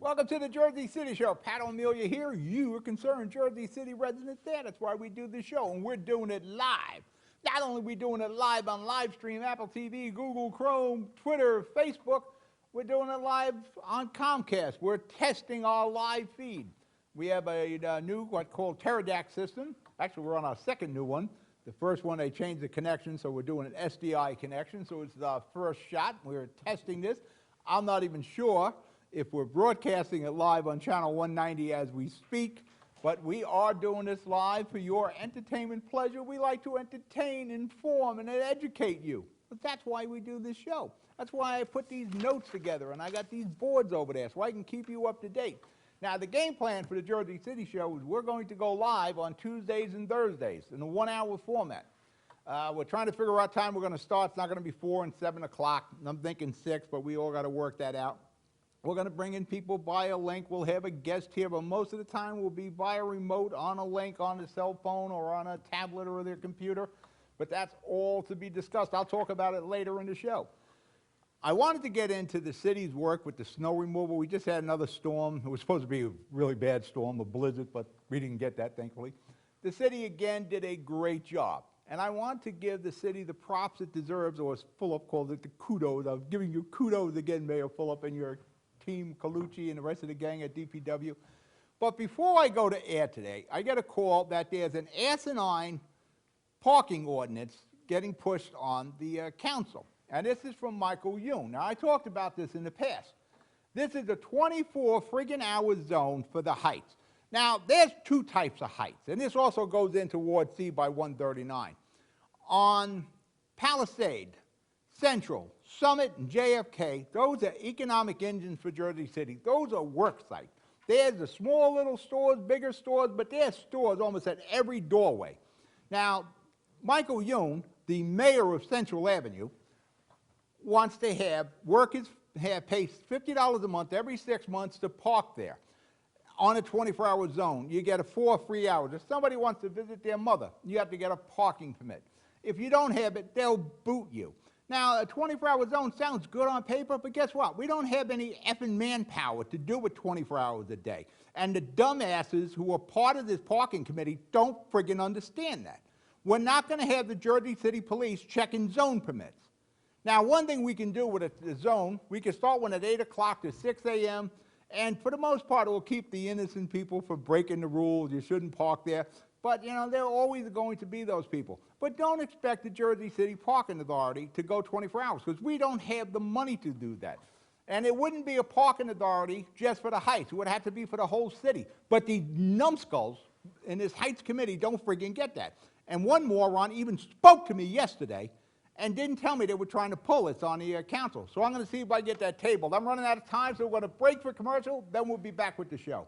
Welcome to the Jersey City Show. Pat O'Melia here. You are concerned Jersey City residents there. That's why we do this show, and we're doing it live. Not only are we doing it live on live stream, Apple TV, Google Chrome, Twitter, Facebook, we're doing it live on Comcast. We're testing our live feed. We have a new, what's called Pterodact system. Actually, we're on our second new one. The first one, they changed the connection, so we're doing an SDI connection. So it's our first shot. We're testing this. I'm not even sure if we're broadcasting it live on channel 190 as we speak, but we are doing this live for your entertainment pleasure. We like to entertain, inform, and educate you. But that's why we do this show. That's why I put these notes together, and I got these boards over there so I can keep you up to date. Now, the game plan for the Jersey City Show is we're going to go live on Tuesdays and Thursdays in a 1-hour format. We're trying to figure out time we're going to start. It's not going to be 4 and 7 o'clock. I'm thinking 6, but we all got to work that out. We're going to bring in people via link. We'll have a guest here, but most of the time we'll be via remote on a link on a cell phone or on a tablet or their computer. But that's all to be discussed. I'll talk about it later in the show. I wanted to get into the city's work with the snow removal. We just had another storm. It was supposed to be a really bad storm, a blizzard, but we didn't get that, thankfully. The city, again, did a great job. And I want to give the city the props it deserves, or as Philip called it, the kudos. I'm giving you kudos again, Mayor Philip, and your team, Colucci, and the rest of the gang at DPW. But before I go to air today, I get a call that there's an asinine parking ordinance getting pushed on the council. And this is from Michael Yoon. Now, I talked about this in the past. This is a 24 friggin' hour zone for the heights. Now, there's two types of heights, and this also goes into Ward C by 139. On Palisade, Central, Summit, and JFK, those are economic engines for Jersey City. Those are work sites. There's the small little stores, bigger stores, but there's stores almost at every doorway. Now, Michael Yoon, the mayor of Central Avenue, wants to have workers pay $50 a month every 6 months to park there on a 24-hour zone. You get 4 free hours. If somebody wants to visit their mother, you have to get a parking permit. If you don't have it, they'll boot you. Now, a 24-hour zone sounds good on paper, but guess what? We don't have any effing manpower to do it 24 hours a day. And the dumbasses who are part of this parking committee don't friggin' understand that. We're not going to have the Jersey City Police checking zone permits. Now, one thing we can do with a zone, we can start one at 8 o'clock to 6 a.m., and for the most part, it will keep the innocent people from breaking the rules. You shouldn't park there. But, you know, there are always going to be those people. But don't expect the Jersey City Parking Authority to go 24 hours, because we don't have the money to do that. And it wouldn't be a parking authority just for the Heights. It would have to be for the whole city. But the numbskulls in this Heights committee don't friggin' get that. And one moron even spoke to me yesterday and didn't tell me they were trying to pull this on the council. So I'm going to see if I get that tabled. I'm running out of time, so we're going to break for commercial, then we'll be back with the show.